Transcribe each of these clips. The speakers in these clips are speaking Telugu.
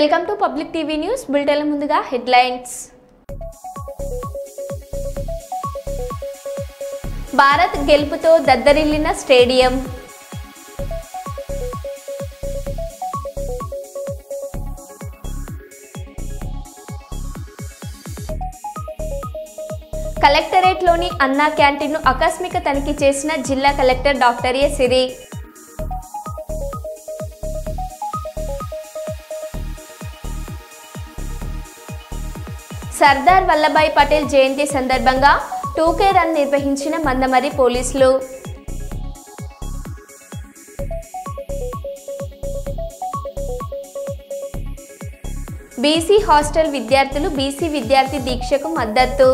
Welcome to public TV news bulletin ముందుగా హెడ్లైన్స్. భారత్ గెలుపుతో దద్దరిల్లిన స్టేడియం. కలెక్టరేట్లోని అన్నా క్యాంటీన్ను ఆకస్మిక తనిఖీ చేసిన జిల్లా కలెక్టర్ డాక్టర్ ఏ సిరి. సర్దార్ వల్లభాయ్ పటేల్ జయంతి సందర్భంగా 2K రన్ నిర్వహించిన మందమరి పోలీసులు. బీసీ హాస్టల్ విద్యార్థులు బీసీ విద్యార్థి దీక్షకు మద్దతు.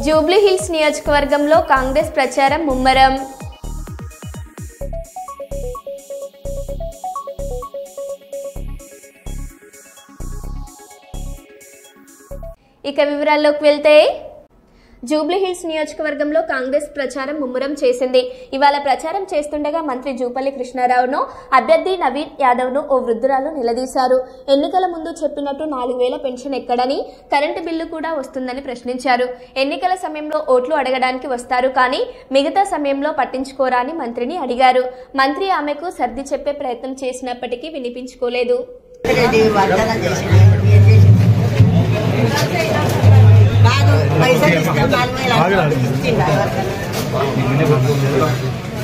జూబ్లీహిల్స్ నియోజకవర్గంలో కాంగ్రెస్ ప్రచారం ముమ్మరం. ఇక వివరాల్లోకి వెళ్తే జూబ్లీహిల్స్ నియోజకవర్గంలో కాంగ్రెస్ ప్రచారం ముమ్మరం చేసింది. ఇవాళ ప్రచారం చేస్తుండగా మంత్రి జూపల్లి కృష్ణారావును, అభ్యర్థి నవీన్ యాదవ్ను ఓ వృద్ధురాలు నిలదీశారు. ఎన్నికల ముందు చెప్పినట్టు 4000 పెన్షన్ ఎక్కడని, కరెంటు బిల్లు కూడా వస్తుందని ప్రశ్నించారు. ఎన్నికల సమయంలో ఓట్లు అడగడానికి వస్తారు కానీ మిగతా సమయంలో పట్టించుకోరా అని మంత్రిని అడిగారు. మంత్రి ఆమెకు సర్ది చెప్పే ప్రయత్నం చేసినప్పటికీ వినిపించుకోలేదు.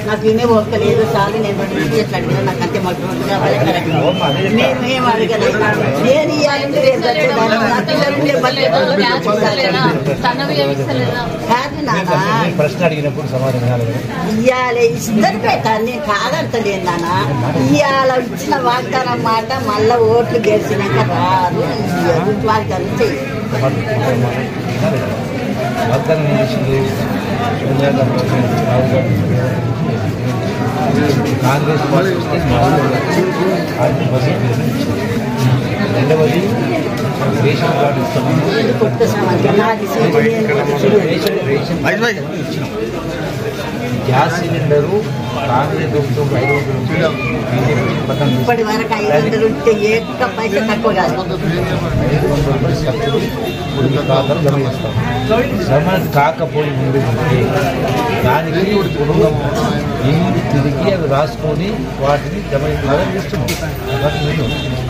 నాకు వినే పోలేదు చాలు. నేను అడిగినా నాకు అంతే మట్టుగా మేమేం అడగలేదు. నేను ఇయ్యాలి ఇద్దరు పెట్టాను. నేను కాదంటలేదు నాన్న. ఇవాళ ఇచ్చిన వాగ్దానం మాట మళ్ళా ఓట్లు గెలిచినాక రాదు. వాగ్దానం చెయ్యి. కాంగ్రెస్ పార్టీ రెండవది రేషన్ కార్డు ఇస్తాము. గ్యాస్ సిలిండరు కాంగ్రెస్ ప్రభుత్వం 500 ఇప్పటి వరకు 500 ఉంటే ఏక పైసా తక్కువ కాదు. 500 రూపాయలు సబ్సిడీ ఖాతాలు జమ చేస్తాం. జమ కాకపోయి ఉంటే దానికి కుటుంబం ఇంటి తిరిగి అవి రాసుకొని వాటిని జమ చేస్తున్నాం.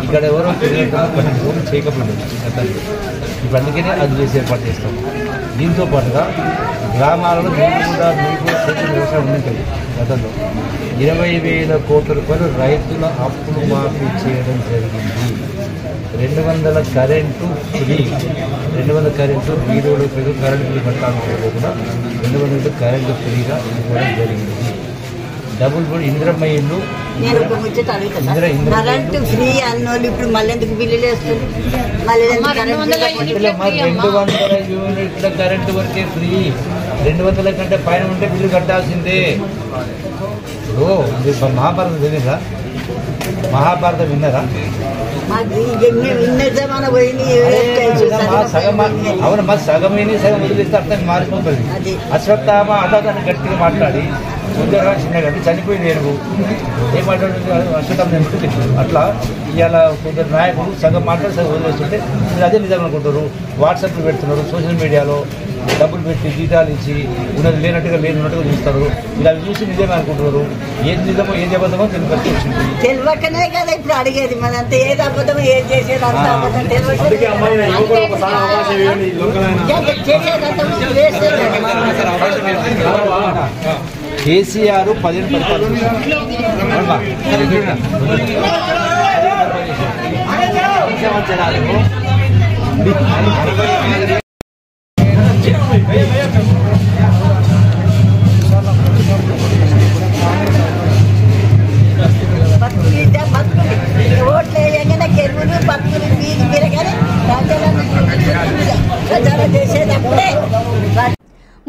ఇక్కడ ఎవరో పని చేయకపోయింది గతంలో. ఇప్పుడు అందుకనే అది చేసి ఏర్పాటు చేస్తాం. దీంతో పాటుగా గ్రామాలలో మీకు కూడా చేసిన వ్యవసాయం ఉంటుంది. గతంలో 20,000 కోట్ల రూపాయలు రైతుల అప్పులు మాఫీ చేయడం జరిగింది. 200 కరెంటు ఫ్రీ. 200 కరెంటు వీధులు కరెంటు బిల్లు కట్టాలనుకోకుండా 200 కరెంటు ఫ్రీగా ఇవ్వడం జరిగింది. డబుల్ బోర్డు ఇంద్రమ్మ ఇల్లు. నేను ఒక ముచ్చట అడుగుతాను. కరెంటు ఫ్రీ అన్నోళ్ళు ఇప్పుడు మళ్ళీ ఎందుకు బిల్లులు వేస్తుంది? మళ్ళీ 200 యూనిట్ల కరెంటు వరకే ఫ్రీ. 200 కంటే పైన ఉంటే బిల్లు కట్టాల్సిందే. ఇప్పుడు మహాభారతం విన్నారా? మహాభారతం విన్నారా? అవును, మా సగం విని సగం వదిలిస్తే అర్థం మారిపోతుంది. అశ్వత్థామ అదాన్ని గట్టిగా మాట్లాడి సుందరరావు చిన్నగా చనిపోయింది ఏనుగు ఏం మాట్లాడుతుంది అశ్వత్థామ అట్లా. ఇవాళ కొందరు నాయకులు సగం మాట్లాడి సగం వదిలేస్తుంటే మీరు అదే నిజం అనుకుంటారు. వాట్సాప్లు పెడుతున్నారు, సోషల్ మీడియాలో డబ్బులు పెట్టి జీతాలు ఇచ్చి ఉన్నది లేనట్టుగా లేనట్టుగా చూస్తారు. ఇలా చూసి నిజమే అనుకుంటున్నారు. ఏది నిజమో ఏది అబద్ధమో తెలిపి వచ్చింది. తెలియకనే కదా ఇప్పుడు అడిగేది. మనంతా ఏది అబద్ధమో ఏది చేసేది అంత అబద్ధం కేసీఆర్ 10 పరిపాలన ఓట్లు వేయగానే గెలువులు భక్తులు వీధి తిరగానే ప్రజలను చేసేటప్పుడే.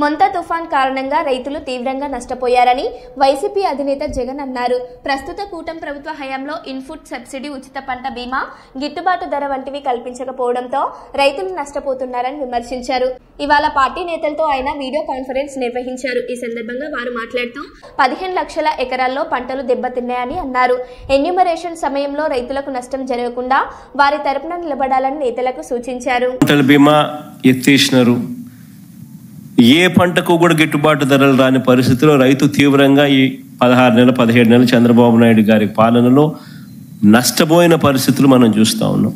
మొంతా తుఫాన్ కారణంగా రైతులు తీవ్రంగా నష్టపోయారని వైసీపీ అధినేత జగన్ అన్నారు. ప్రస్తుత కూటమి ప్రభుత్వ హయాంలో ఇన్పుట్ సబ్సిడీ, ఉచిత పంట బీమా, గిట్టుబాటు ధర వంటివి కల్పించకపోవడంతో రైతులు నష్టపోతున్నారని విమర్శించారు. ఇవాళ పార్టీ నేతలతో ఆయన వీడియో కాన్ఫరెన్స్ నిర్వహించారు. ఈ సందర్భంగా వారు మాట్లాడుతూ 15 లక్షల ఎకరాల్లో పంటలు దెబ్బతిన్నాయని అన్నారు. ఎన్యూమరేషన్ సమయంలో రైతులకు నష్టం జరగకుండా వారి తరపున నిలబడాలని నేతలకు సూచించారు. పంటల బీమా ఎత్తేసినారు. ఏ పంటకు కూడా గిట్టుబాటు ధరలు రాని పరిస్థితిలో రైతు తీవ్రంగా ఈ 16 నెలలు 17 నెలలు చంద్రబాబు నాయుడు గారి పాలనలో నష్టపోయిన పరిస్థితులు మనం చూస్తూ ఉన్నాం.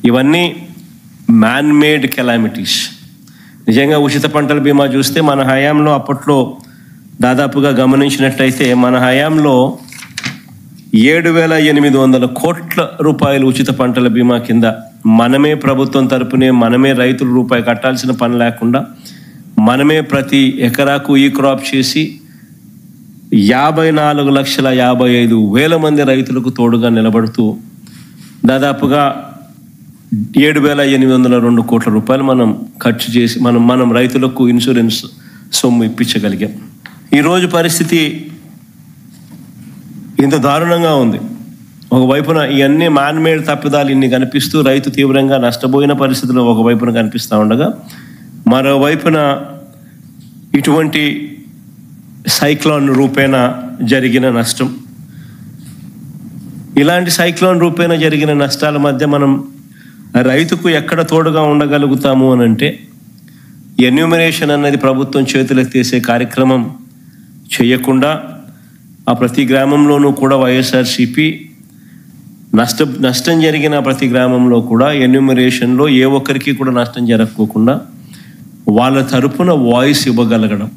ఇవన్నీ మ్యాన్ మేడ్ కెలామిటీస్. నిజంగా ఉచిత పంటల బీమా చూస్తే మన హయాంలో అప్పట్లో దాదాపుగా గమనించినట్టయితే మన హయాంలో 7,800 కోట్ల రూపాయలు ఉచిత పంటల బీమా కింద మనమే ప్రభుత్వం తరపునే మనమే రైతులు రూపాయి కట్టాల్సిన పని లేకుండా మనమే ప్రతి ఎకరాకు ఈ క్రాప్ చేసి 54,55,000 మంది రైతులకు తోడుగా నిలబడుతూ దాదాపుగా 7,802 కోట్ల రూపాయలు మనం ఖర్చు చేసి మనం రైతులకు ఇన్సూరెన్స్ సొమ్ము ఇప్పించగలిగాం. ఈరోజు పరిస్థితి ఇంత దారుణంగా ఉంది. ఒకవైపున ఇవన్నీ మ్యాన్మేడ్ తప్పిదాలు ఇన్ని కనిపిస్తూ రైతు తీవ్రంగా నష్టపోయిన పరిస్థితులు ఒకవైపున కనిపిస్తూ ఉండగా, మరోవైపున ఇటువంటి సైక్లోన్ రూపేణ జరిగిన నష్టం, ఇలాంటి సైక్లోన్ రూపేణ జరిగిన నష్టాల మధ్య మనం రైతుకు ఎక్కడ తోడుగా ఉండగలుగుతాము అని అంటే ఎన్యూమరేషన్ అన్నది ప్రభుత్వం చేతులకు తీసే కార్యక్రమం చేయకుండా ఆ ప్రతి గ్రామంలోనూ కూడా వైఎస్ఆర్సీపీ నష్టం జరిగిన ప్రతి గ్రామంలో కూడా ఎన్యూమరేషన్లో ఏ ఒక్కరికి కూడా నష్టం జరగకోకుండా వాళ్ళ తరపున వాయిస్ ఇవ్వగలగడం,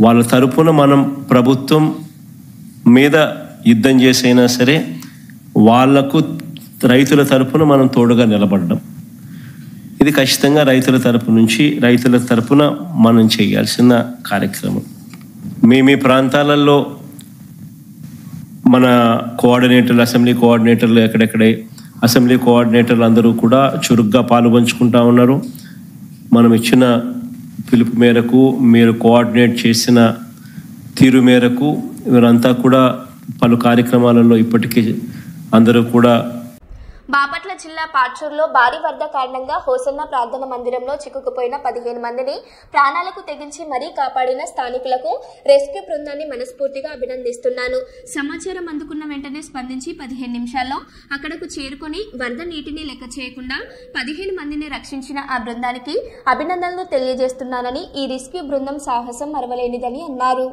వాళ్ళ తరపున మనం ప్రభుత్వం మీద యుద్ధం చేసైనా సరే వాళ్లకు రైతుల తరపున మనం తోడుగా నిలబడడం, ఇది ఖచ్చితంగా రైతుల తరపున మనం చేయాల్సిన కార్యక్రమం. మీ ప్రాంతాలలో మన కోఆర్డినేటర్లు, అసెంబ్లీ కోఆర్డినేటర్లు ఎక్కడెక్కడే అసెంబ్లీ కోఆర్డినేటర్లు అందరూ కూడా చురుగ్గా పాలుపంచుకుంటా ఉన్నారు. మనం ఇచ్చిన పిలుపు మేరకు, మీరు కోఆర్డినేట్ చేసిన తీరు మేరకు వీరంతా కూడా పలు కార్యక్రమాలలో ఇప్పటికీ అందరూ కూడా. బాపట్ల జిల్లా పాట్చూరులో భారీ వరద కారణంగా హోసన్న ప్రార్థన మందిరంలో చిక్కుకుపోయిన 15 మందిని ప్రాణాలకు తెగించి మరీ కాపాడిన స్థానికులకు రెస్క్యూ బృందాన్ని మనస్ఫూర్తిగా అభినందిస్తున్నాను. సమాచారం అందుకున్న వెంటనే స్పందించి 15 నిమిషాల్లో అక్కడకు చేరుకొని వరద నీటిని లెక్క చేయకుండా 15 మందిని రక్షించిన ఆ బృందానికి అభినందనలు తెలియజేస్తున్నానని, ఈ రెస్క్యూ బృందం సాహసం మరవలేనిదని అన్నారు.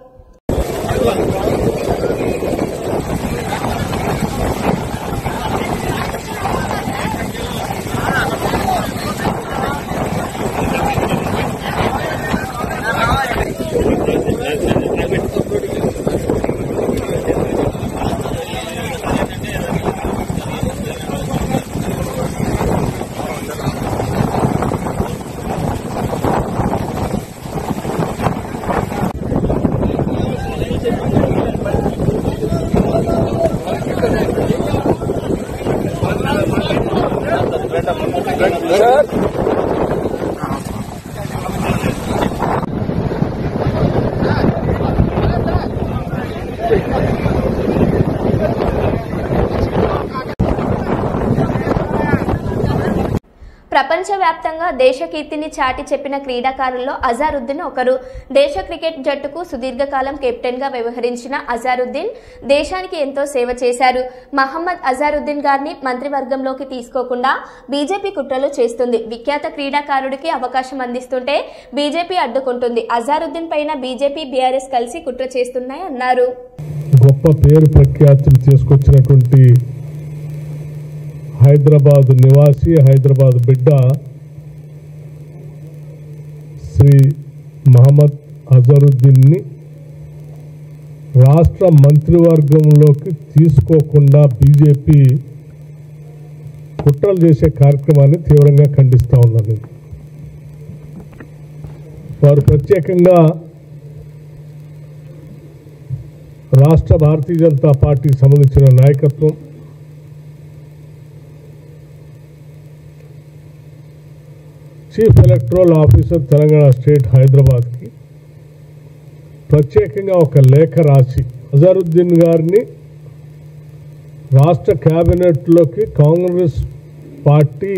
ప్రపంచవ్యాప్తంగా దేశ కీర్తిని చాటి చెప్పిన క్రీడాకారుల్లో అజారుద్దీన్ ఒకరు. దేశ క్రికెట్ జట్టుకు సుదీర్ఘకాలం కెప్టెన్ గా వ్యవహరించిన అజారుద్దీన్ దేశానికి ఎంతో సేవ చేశారు. మహమ్మద్ అజారుద్దీన్ గారిని మంత్రివర్గంలోకి తీసుకోకుండా బీజేపీ కుట్రలు చేస్తుంది. విఖ్యాత క్రీడాకారుడికి అవకాశం అందిస్తుంటే బీజేపీ అడ్డుకుంటుంది. అజారుద్దీన్ పైన బీజేపీ, బీఆర్ఎస్ కలిసి కుట్ర చేస్తున్నాయన్నారు. గొప్ప పేరు ప్రఖ్యాతులు తీసుకొచ్చినటువంటి హైదరాబాద్ నివాసి, హైదరాబాద్ బిడ్డ శ్రీ మహమ్మద్ అజరుద్దీన్ని రాష్ట్ర మంత్రివర్గంలోకి తీసుకోకుండా బీజేపీ కుట్రలు చేసే కార్యక్రమాన్ని తీవ్రంగా ఖండిస్తూ ఉన్నాను. వారు ప్రత్యేకంగా రాష్ట్ర భారతీయ జనతా పార్టీకి సంబంధించిన నాయకత్వం, chief electoral officer Telangana state హైదరాబాద్కి ప్రత్యేకంగా ఒక లేఖ రాసి అజరుద్దీన్ గారిని రాష్ట్ర కేబినెట్లోకి కాంగ్రెస్ పార్టీ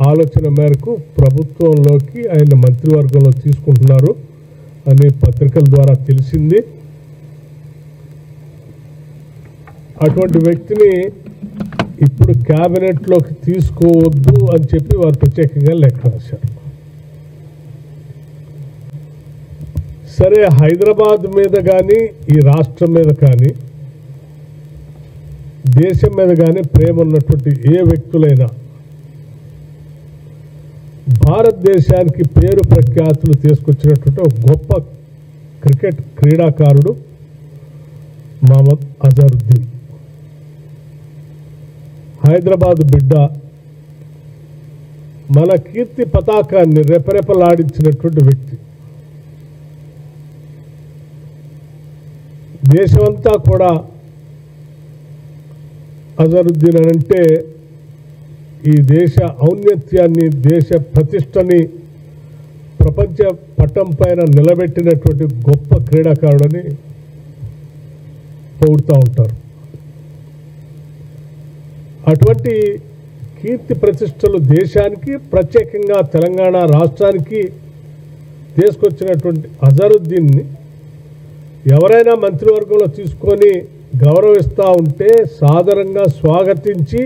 ఆలోచన మేరకు ప్రభుత్వంలోకి ఆయన మంత్రివర్గంలో తీసుకుంటున్నారు అని పత్రికల ద్వారా తెలిసింది. అటువంటి వ్యక్తిని ఇప్పుడు కేబినెట్లోకి తీసుకోవద్దు అని చెప్పి వారు ప్రత్యేకంగా లేఖ రాశారు. సరే, హైదరాబాద్ మీద కానీ ఈ రాష్ట్రం మీద కానీ దేశం మీద కానీ ప్రేమ ఉన్నటువంటి ఏ వ్యక్తులైనా భారతదేశానికి పేరు ప్రఖ్యాతులు తీసుకొచ్చినటువంటి ఒక గొప్ప క్రికెట్ క్రీడాకారుడు మహమ్మద్ అజరుద్దీన్. హైదరాబాద్ బిడ్డ, మన కీర్తి పతాకాన్ని రెపరెపలాడించినటువంటి వ్యక్తి. దేశమంతా కూడా అజరుద్దీన్ అంటే ఈ దేశ ఔన్నత్యాన్ని, దేశ ప్రతిష్టని ప్రపంచ పటం పైన నిలబెట్టినటువంటి గొప్ప క్రీడాకారుడని పొగుడుతూ ఉంటారు. అటువంటి కీర్తి ప్రతిష్టలు దేశానికి, ప్రత్యేకంగా తెలంగాణ రాష్ట్రానికి తీసుకొచ్చినటువంటి అజరుద్దీన్ని ఎవరైనా మంత్రివర్గంలో తీసుకొని గౌరవిస్తూ ఉంటే సాదరంగా స్వాగతించి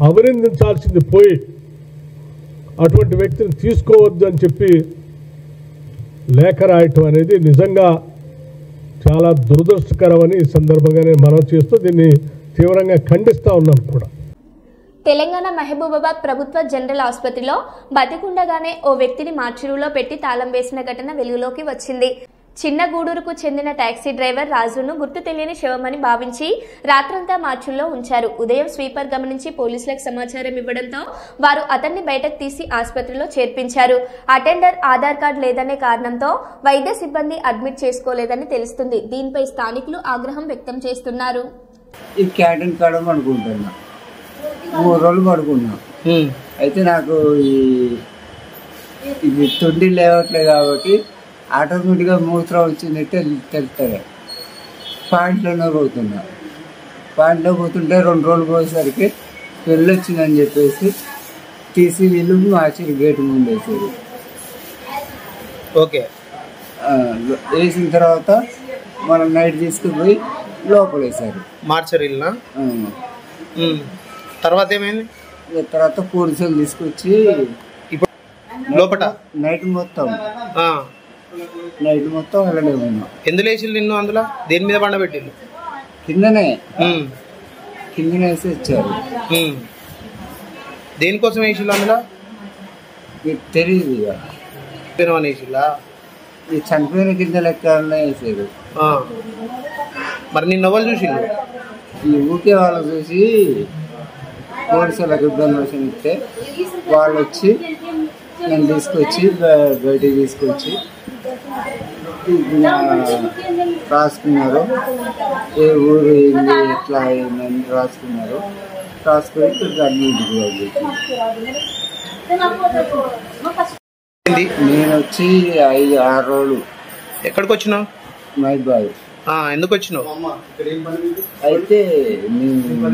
అభినందించాల్సింది పోయి అటువంటి వ్యక్తిని తీసుకోవద్దు అని చెప్పి లేఖ రాయటం అనేది నిజంగా చాలా దురదృష్టకరమని ఈ సందర్భంగానే మనం చేస్తూ దీన్ని తీవ్రంగా ఖండిస్తూ ఉన్నాం కూడా. తెలంగాణ మహబూబాబాద్ ప్రభుత్వ జనరల్ ఆసుపత్రిలో బతికుండగానే ఓ వ్యక్తిని మార్చురులో పెట్టి తాళం వేసిన ఘటన వెలుగులోకి వచ్చింది. చిన్నగూడూరుకు చెందిన టాక్సీ డ్రైవర్ రాజును గుర్తు తెలియని శవమని భావించి రాత్రంతా మార్చుల్లో ఉంచారు. ఉదయం స్వీపర్ గమనించి పోలీసులకు సమాచారం ఇవ్వడంతో వారు అతన్ని బయటకు తీసి ఆసుపత్రిలో చేర్పించారు. అటెండర్ ఆధార్ కార్డు లేదనే కారణంతో వైద్య సిబ్బంది అడ్మిట్ చేసుకోలేదని తెలుస్తుంది. దీనిపై స్థానికులు ఆగ్రహం వ్యక్తం చేస్తున్నారు. ఈ క్యాంటీన్ కాడ పడుకుంటున్నా, 3 రోజులు పడుకున్నా. అయితే నాకు ఇది తొండి లేవట్లేదు కాబట్టి ఆటోమేటిక్గా మూత్రం వచ్చిందంటే తెలుస్తుంది. పాయింట్లోనే పోతున్నా. పాయింట్లో పోతుంటే 2 రోజులు పోయేసరికి పెళ్ళి వచ్చిందని చెప్పేసి తీసి వీళ్ళు మార్చి గేటు ముందు వేసారు. ఓకే, వేసిన తర్వాత మనం నైట్ తీసుకుపోయి లోపల వేసారు. మార్చరీనా? తర్వాత ఏమైంది? తర్వాత పోలీసులు తీసుకొచ్చి ఇప్పుడు లోపల నైట్ మొత్తం అలానే ఉన్నా. ఎందులో వేసి నిన్ను? అందులో దేని మీద పండబెట్టిండు? కిందనే వేసి వచ్చారు. దేనికోసం వేసిల్లు అందులో? మీకు తెలియదు. ఇక వేసిల్లా? ఈ చనిపోయిన కింద లెక్క వేసారు. మరి నిన్న ఎవరు చూసిల్లు? ఈ ఊకే వాళ్ళు చూసి పోలీసులకు ఇన్ఫర్మేషన్ ఇస్తే వాళ్ళు వచ్చి నేను తీసుకొచ్చి బయటికి తీసుకొచ్చి రాసుకున్నారు. ఏ ఊరు ఏంది ఎట్లా అయిందని రాసుకున్నారు. రాసుకొని ఇక్కడికి అడ్మిట్. నేను వచ్చి 5-6 రోజులు. ఎక్కడికి వచ్చినావు? మహబూబాబాద్. ఎందుకు వచ్చినావు? అయితే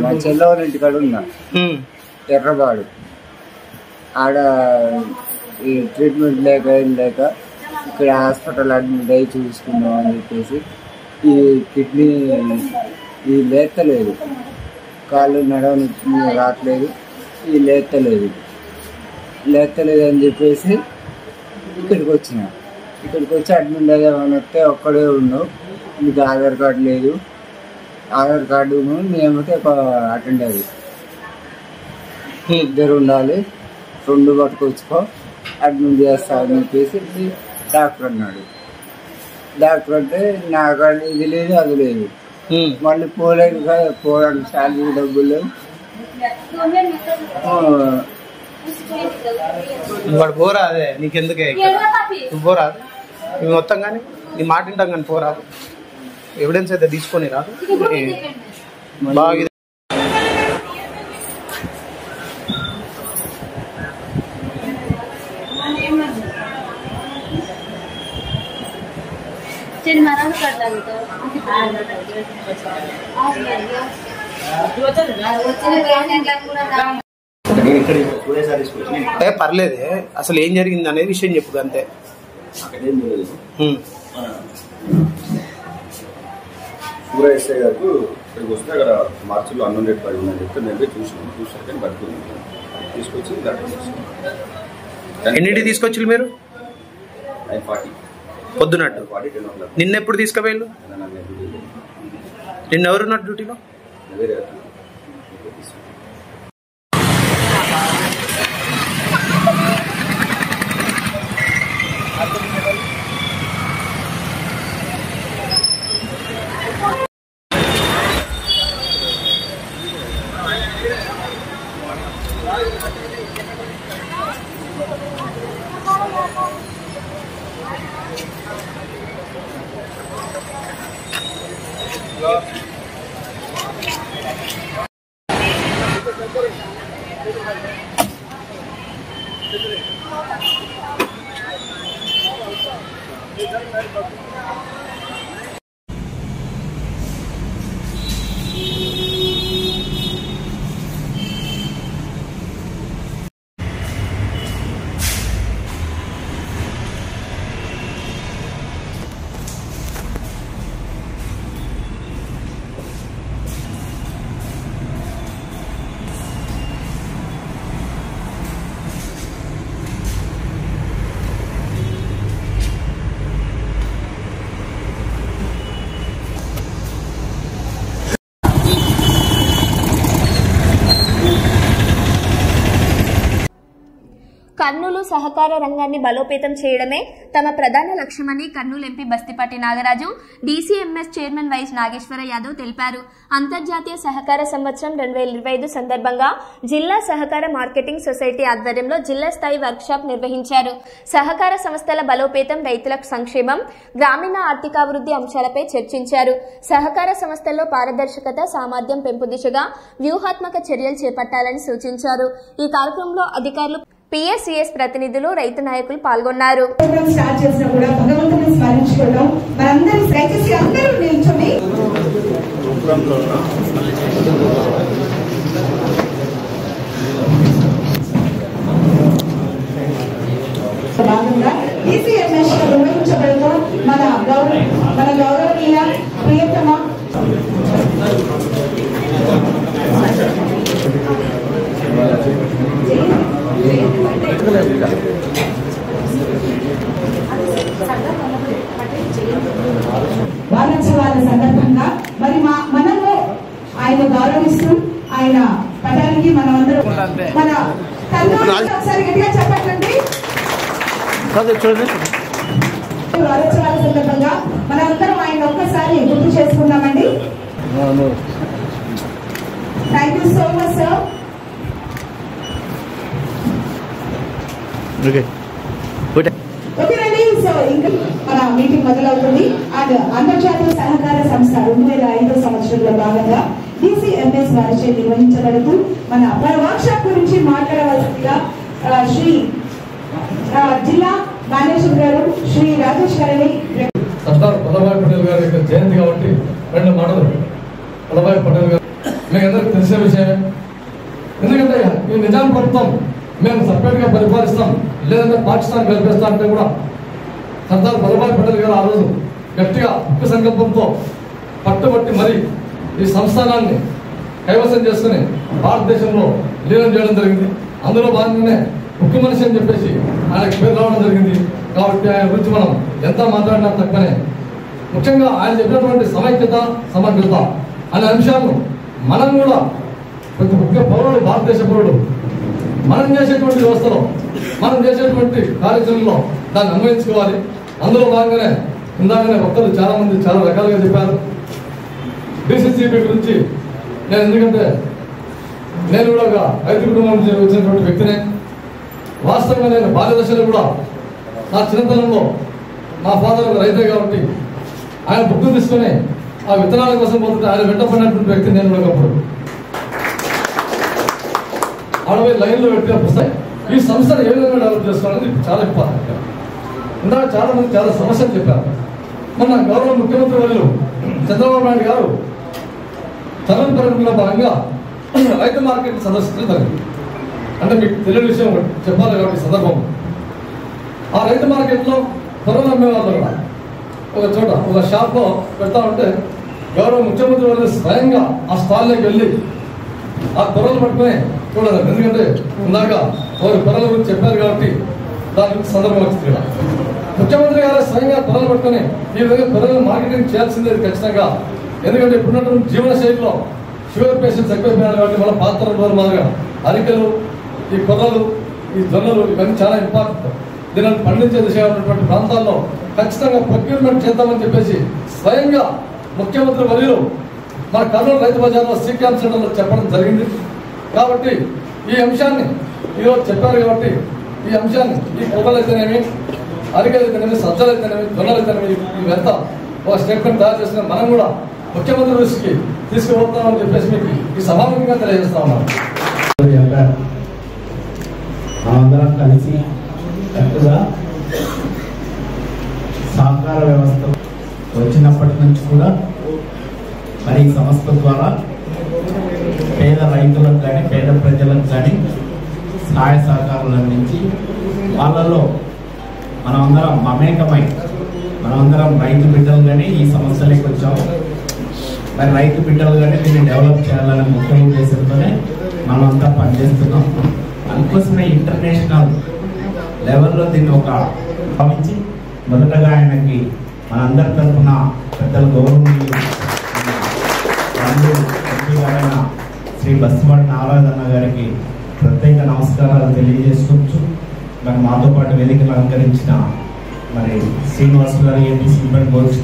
మా చెల్లెవాళ్ళ ఇంటికాడ ఉన్నా, ఎర్రబాడు. ఆడ ఈ ట్రీట్మెంట్ లేక ఏం లేక ఇక్కడ హాస్పిటల్ అడ్మిట్ అయ్యి చూసుకున్నాం అని చెప్పేసి ఈ కిడ్నీ ఇది లేస్తలేదు, కాళ్ళు నడవని రావట్లేదు, ఇది లేస్తలేదు అని చెప్పేసి ఇక్కడికి వచ్చిన. ఇక్కడికి వచ్చి అడ్మిట్ అయ్యామని వస్తే ఒక్కడే ఉన్నావు, మీకు ఆధార్ కార్డు లేదు, ఆధార్ కార్డు మేమైతే ఒక అటెండర్ ఇద్దరు ఉండాలి, 2 పట్టుకొచ్చుకో అడ్మిట్ చేస్తా అని చెప్పేసి డాక్టర్ అన్నాడు. డాక్టర్ అంటే నాకు ఇది లేదు అది లేదు, మళ్ళీ పోలేదు కదా, పోవడానికి శాలరీ డబ్బులు లేవు. వాడు పోరా, అదే నీకెందుకే నువ్వు పోరా, నువ్వు మొత్తం కానీ నీ మాట వింటాం కానీ పోరా, ఎవిడెన్స్ అయితే తీసుకొని రా బాగా. పర్లేదే, అసలు ఏం జరిగింది అనేది విషయం చెప్పు అంతే. సూర్య ఎస్ఐ గారికి ఇక్కడికి వస్తే అక్కడ మార్చిలో అన్నం రేట్ పడి ఉందని చెప్తే నేను చూసాను బతుకుంది తీసుకొచ్చి ఎన్నింటి తీసుకొచ్చి మీరు 9:40 పొద్దునట్టు 10 o'clock. నిన్నెప్పుడు తీసుకుపోయాళ్ళు? నిన్న ఎవరున్నారు డ్యూటీలో? వేరే కర్నూలు సహకార రంగాన్ని బలోపేతం చేయడమే తమ ప్రధాన లక్ష్యమని Kurnool MP Bastipati Nagaraju DCMS chairman YS Nageswara Yadav తెలిపారు. అంతర్జాతీయ సహకార సంవత్సరం 2025 సందర్భంగా జిల్లా సహకార మార్కెటింగ్ సొసైటీ ఆధ్వర్యంలో జిల్లా స్థాయి వర్క్షాప్ నిర్వహించారు. సహకార సంస్థల బలోపేతం, రైతుల సంక్షేమం, గ్రామీణ ఆర్థికాభివృద్ధి అంశాలపై చర్చించారు. సహకార సంస్థల్లో పారదర్శకత, సామర్థ్యం పెంపు దిశగా వ్యూహాత్మక చర్యలు చేపట్టాలని సూచించారు. ఈ కార్యక్రమంలో అధికారులు, పిఎస్సిఎస్ ప్రతినిధులు, రైతు నాయకులు పాల్గొన్నారు. స్టార్ట్ చేసినా కూడా భగవంతుని స్మరించుకోవడం, మనందరూ దయచేసి అందరూ నిల్చొని భాగంగా డీసీఎంఎస్ నిర్వహించబడుతూ మన గౌరవనీయ ప్రియతమ వారోత్సవాల సందర్భంగా మరి మనము ఆయన గౌరవిస్తూ ఆయన పటానికి మనమందరం మన ఒకసారి గట్టిగా చెప్పండి. వారోత్సవాల సందర్భంగా మనమందరం ఆయన ఒక్కసారి గుర్తు చేసుకున్నామండి. Thank you so much sir. ఓకేనండి, సో ఇంకా మన మీటింగ్ మొదలవుతుంది. అండ్ అంతర్జాతీయ సహకార సంస్థ 2005 సంవత్సరంలో భాగంగా డీసీఎంఎస్ వారిచే నిర్వహించబడుతూ మన వర్క్షాప్ గురించి మాట్లాడవలసిందిగా శ్రీ జిల్లా మేనేజర్ గారు శ్రీ రాజేష్ గారిని. సర్దార్ వల్లభాయ్ పటేల్ గారి యొక్క జయంతి కాబట్టి 2 మాటలు. వల్లభాయ్ పటేల్ గారు మీకు అందరికీ తెలిసే విషయమే. ఎందుకంటే ఈ నిజాం ప్రభుత్వం మేము సపరేట్ గా పరిపాలిస్తాం, లేదంటే పాకిస్తాన్ కల్పిస్తా అంటే కూడా సర్దార్ వల్లభాయ్ పటేల్ గారు ఆ రోజు గట్టిగా ముఖ్య సంకల్పంతో పట్టుబట్టి మరి ఈ సంస్థానాన్ని కైవసం చేసుకుని భారతదేశంలో లీనం చేయడం జరిగింది. అందులో భాగంగానే ముఖ్య మనిషి అని చెప్పేసి ఆయనకు పేరు రావడం జరిగింది. కాబట్టి ఆయన గురించి మనం ఎంత మాట్లాడినా తక్కువనే. ముఖ్యంగా ఆయన చెప్పినటువంటి సమైక్యత, సమగ్రత అనే అంశాలను మనం కూడా ప్రతి ముఖ్య పౌరుడు, భారతదేశ పౌరుడు మనం చేసేటువంటి వ్యవస్థలో, మనం చేసేటువంటి కార్యక్రమంలో దాన్ని అన్వయించుకోవాలి. అందులో భాగంగానే ఇందాకనే భక్తులు చాలా మంది చాలా రకాలుగా చెప్పారు. డిసిసిబి గురించి నేను, ఎందుకంటే నేను కూడా ఒక రైతు కుటుంబం నుంచి వచ్చినటువంటి వ్యక్తినే. వాస్తవంగా నేను బాల్యదశలో కూడా నా చిన్నతనంలో మా ఫాదర్ ఒక రైతే కాబట్టి ఆయన బుక్కులు తీసుకొని ఆ విత్తనాల కోసం పోతుంటే ఆయన వెంటపడినటువంటి వ్యక్తి నేను కూడా. ఒకప్పుడు ఆడవై లైన్లో పెట్టినప్పుడు వస్తాయి. ఈ సంస్థను ఏ విధంగా డెవలప్ చేసుకోవాలని చాలా ఇంపార్టెంట్. ఇందాక చాలా మంది చాలా సమస్యలు చెప్పారు. మన గౌరవ ముఖ్యమంత్రి వర్యులు చంద్రబాబు నాయుడు గారు తరం పర్యటనలో భాగంగా రైతు మార్కెట్ సందర్శించడం జరిగింది. అంటే మీకు తెలియని విషయం చెప్పాలి కాబట్టి సందర్భం, ఆ రైతు మార్కెట్లో పొరలు అమ్మేవాళ్ళు కూడా ఒక చోట ఒక షాప్లో పెడతా ఉంటే గౌరవ ముఖ్యమంత్రి వర్యులు స్వయంగా ఆ స్టాల్లోకి వెళ్ళి ఆ పొరలు పట్టుకుని చూడాలి. ఎందుకంటే ఇందాక వారు పొరల గురించి చెప్పారు కాబట్టి దాని గురించి సందర్భం వచ్చింది కదా. ముఖ్యమంత్రి గారు స్వయంగా పొరలు పట్టుకుని ఈ విధంగా పొరలను మార్కెటింగ్ చేయాల్సిందే ఖచ్చితంగా. ఎందుకంటే ఇప్పుడున్నటువంటి జీవన శైలిలో షుగర్ పేషెంట్స్ ఎక్కువైపోయినారు కాబట్టి మన పాత్ర రోజు మాదిరిగా అరికెలు, ఈ కొర్రలు, ఈ జొన్నలు ఇవన్నీ చాలా ఇంపార్టెంట్. దీనిని పండించే దిశగా ఉన్నటువంటి ప్రాంతాల్లో ఖచ్చితంగా ప్రొక్యూర్మెంట్ చేద్దామని చెప్పేసి స్వయంగా ముఖ్యమంత్రి వర్యులు మన కర్నూలు రైతు బజార్లో సి క్యాంప్ సెంటర్లో చెప్పడం జరిగింది. కాబట్టి ఈ అంశాన్ని ఈరోజు చెప్పారు కాబట్టి ఈ అంశాన్ని ఈ కొర్రలు అయితేనేమి, అరికెలు అయితేనేమి, సజ్జలు అయితేనేమి, జొన్నలు అయితేనేమి ఇవంతా ఒక స్టేట్మెంట్ తయారు చేసిన మనం కూడా ముఖ్యమంత్రి దృష్టికి తీసుకుపోతున్నామని చెప్పేసి మీకు ఈ సమావేశంగా తెలియజేస్తా ఉన్నాం. మనమందరం కలిసి కరెక్ట్గా సహకార వ్యవస్థ వచ్చినప్పటి నుంచి కూడా మరి ఈ సంస్థ ద్వారా పేద రైతులకు కానీ పేద ప్రజలకు కానీ సహాయ సహకారాలు అందించి వాళ్ళలో మనమందరం మమేకమై మనమందరం రైతు బిడ్డలు కానీ ఈ సమస్యలకు వచ్చాము. మరి రైతు బిడ్డలు కానీ దీన్ని డెవలప్ చేయాలనే ముఖ్య ఉద్దేశంతోనే మనమంతా పనిచేస్తున్నాం. అందుకోసమే ఇంటర్నేషనల్ లెవెల్లో దీన్ని ఒక భావించి మొదటగా ఆయనకి మనందరి తరఫున పెద్దల గౌరవనీయులు గారైన శ్రీ బస్వాడి నారాయణ గారికి ప్రత్యేక నమస్కారాలు తెలియజేసుకోవచ్చు. మరి మాతో పాటు వేదికలు అలంకరించిన మరి శ్రీనివాస్ గారు ఏపీసీ బోర్డు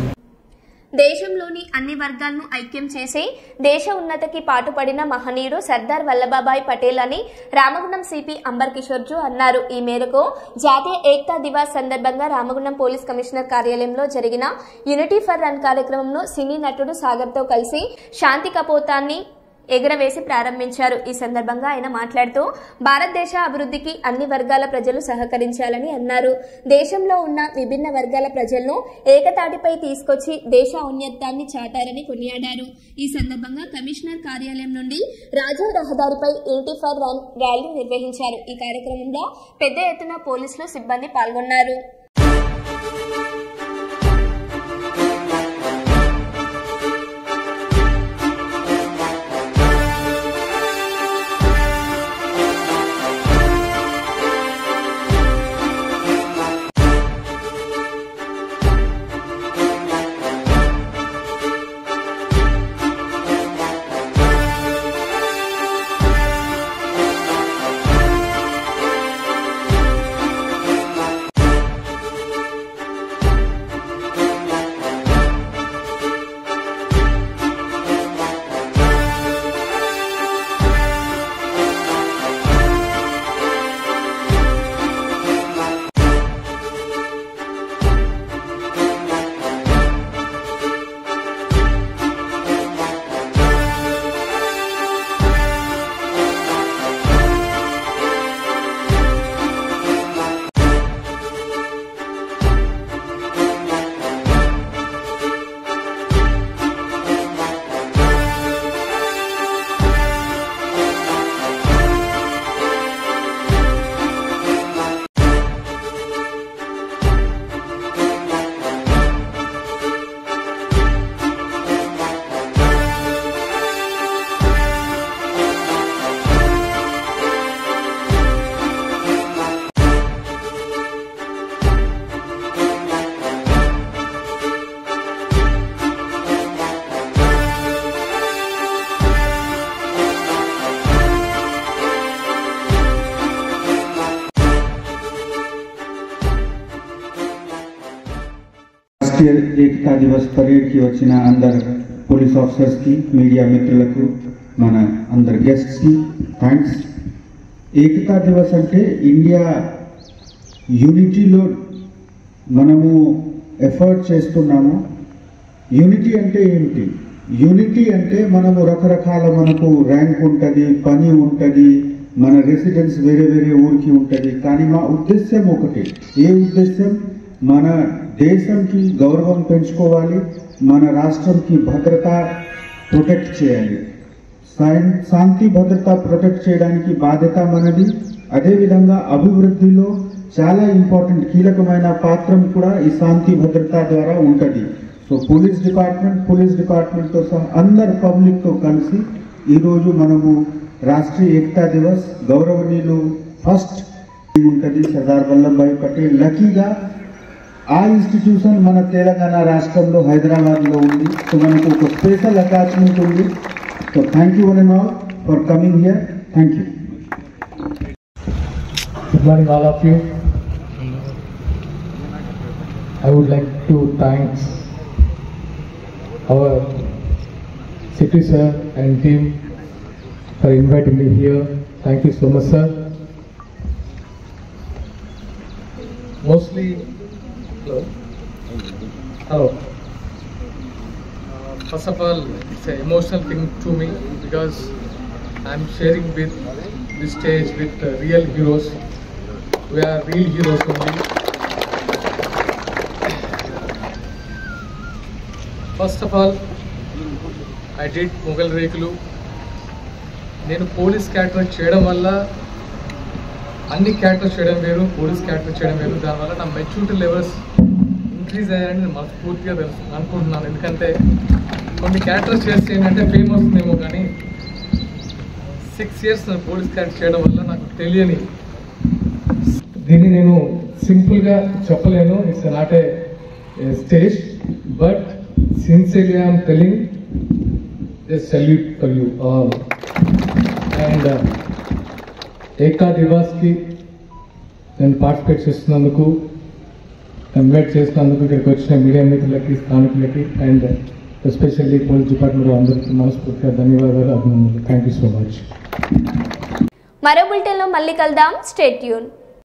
దేశంలోని అన్ని వర్గాలను ఐక్యం చేసి దేశ ఉన్నతికి పాటుపడిన మహనీయుడు సర్దార్ వల్లభాయ్ పటేల్ అని రామగుండం సిపి అంబర్ కిషోర్ జూ అన్నారు. ఈ మేరకు జాతీయ ఏక్తా దివాస్ సందర్భంగా రామగుండం పోలీస్ కమిషనర్ కార్యాలయంలో జరిగిన యూనిటీ ఫర్ రన్ కార్యక్రమంను సినీ నటుడు సాగర్తో కలిసి శాంతి కపోతాన్ని ఎగురవేసి ప్రారంభించారు. ఈ సందర్భంగా ఆయన మాట్లాడుతూ భారతదేశ అభివృద్ధికి అన్ని వర్గాల ప్రజలు సహకరించాలని అన్నారు. దేశంలో ఉన్న విభిన్న వర్గాల ప్రజలను ఏకతాటిపై తీసుకొచ్చి దేశ ఔన్నత్యాన్ని చాటారని కొనియాడారు. ఈ సందర్భంగా కమిషనర్ కార్యాలయం నుండి రాజీవ్ రహదారిపై యూనిటీ ఫర్ రన్ ర్యాలీ నిర్వహించారు. ఈ కార్యక్రమంలో పెద్ద ఎత్తున పోలీసులు సిబ్బంది పాల్గొన్నారు. राष्ट्रीय एकता दिवस परेड की वच्चिन अंदर पोलीस ऑफिसर्स की मीडिया मित्रुలకు మన అందర్ గెస్ట్స్ కి థాంక్స్. ఏకతా దివస్ అంటే ఇండియా యూనిటీలో మనము ఎఫర్ట్ చేస్తున్నాము. యూనిటీ అంటే ఏంటి? యూనిటీ అంటే మనము రకరకాల మనకు ర్యాంక్ ఉంటుంది, పని ఉంటుంది, మన రెసిడెన్స్ వేరే వేరే ఊరికి ఉంటుంది. కానీ మా ఉద్దేశ్యం ఒకటి. ఏ ఉద్దేశ్యం? మన దేశంకి గౌరవం పెంచుకోవాలి, మన రాష్ట్రంకి భద్రత ప్రొటెక్ట్ చేయాలి. శాంతి భద్రత ప్రొటెక్ట్ చేయడానికి బాధ్యత మనది. అదేవిధంగా అభివృద్ధిలో చాలా ఇంపార్టెంట్ కీలకమైన పాత్ర కూడా ఈ శాంతి భద్రత ద్వారా ఉంటుంది. సో పోలీస్ డిపార్ట్మెంట్తో సహా అందరు పబ్లిక్తో కలిసి ఈరోజు మనము రాష్ట్రీయ ఏకతా దివస్ గౌరవనీయులు ఫస్ట్ ఉంటుంది సర్దార్ వల్లభాయ్ పటేల్. లక్కీగా ఆ ఇన్స్టిట్యూషన్ మన తెలంగాణ రాష్ట్రంలో హైదరాబాద్లో ఉంది. సో మనకు ఒక స్పెషల్ అటాచ్మెంట్ ఉంది. So thank you one and all for coming here. Thank you. Good morning all of you. I would like to thank our city sir and team for inviting me here. Thank you so much, sir. Mostly, hello. First of all, it's an emotional thing to me because I'm sharing with the stage with real heroes. We are real heroes only. First of all, I did Mughal Rekulu. నేను పోలీస్ క్యారెక్టర్ చేయడం వల్ల అన్ని క్యారెక్టర్స్ చేయడం వేరు, పోలీస్ క్యారెక్టర్ చేయడం వేరు. దానివల్ల నా మెచ్యూరిటీ లెవెల్స్ ఇంక్రీజ్ అయ్యాయని నేను మనస్ఫూర్తిగా అనుకుంటున్నాను. ఎందుకంటే కొన్ని క్యారెక్టర్స్ చేస్తే ఏంటంటే ఫేమ్ వస్తుందేమో, కానీ 6 years నేను పోలీస్ క్యారెక్టర్ చేయడం వల్ల నాకు తెలియని దీన్ని నేను సింపుల్గా చెప్పలేను. It's not a stage, but sincerely I'm telling this salute for you all. And ఏకా దివాస్కి నేను పార్టిసిపేట్ చేస్తున్నందుకు, ఇన్వైట్ చేసినందుకు, ఇక్కడికి వచ్చిన మీడియా మిత్రులకి, స్థానికులకి అండ్ ఎస్పెషల్లీ పోలీస్ డిపార్ట్మెంట్ అందరికీ మనస్ఫూర్తిగా ధన్యవాదాలు, అభినందనలు. Thank you so much. మరో బులెటిన్లో మళ్ళీ కలుద్దాం. Stay tune.